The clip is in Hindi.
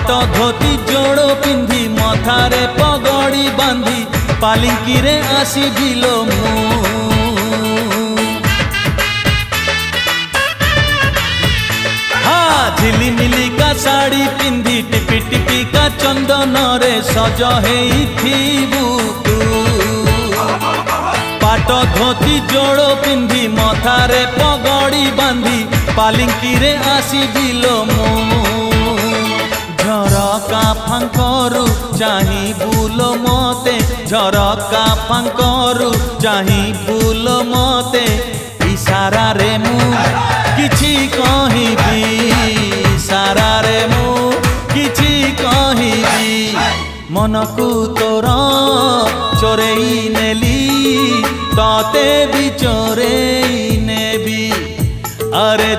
पाट धोती जोड़ पिंधि मथारे पगड़ी बांधी पालिंकी रे आसीबिलो मु झिलिमिली का साड़ी पिंधि टिपी टिपी का चंदन रे सज हेइथिबु तू पाट धोती जोड़ पिंधि मथारे पगड़ी बांधी पालिंकी रे आसीबिलो मु झरका फांकरू चाही बुलो मते झरका फांकरू चाही बुलो मते इशारा रे मु किछि कहिबी इशारा रे मु किछि कहिबी मनकु तोर चोरेई नेली तते भी चोरेई नेबी अरे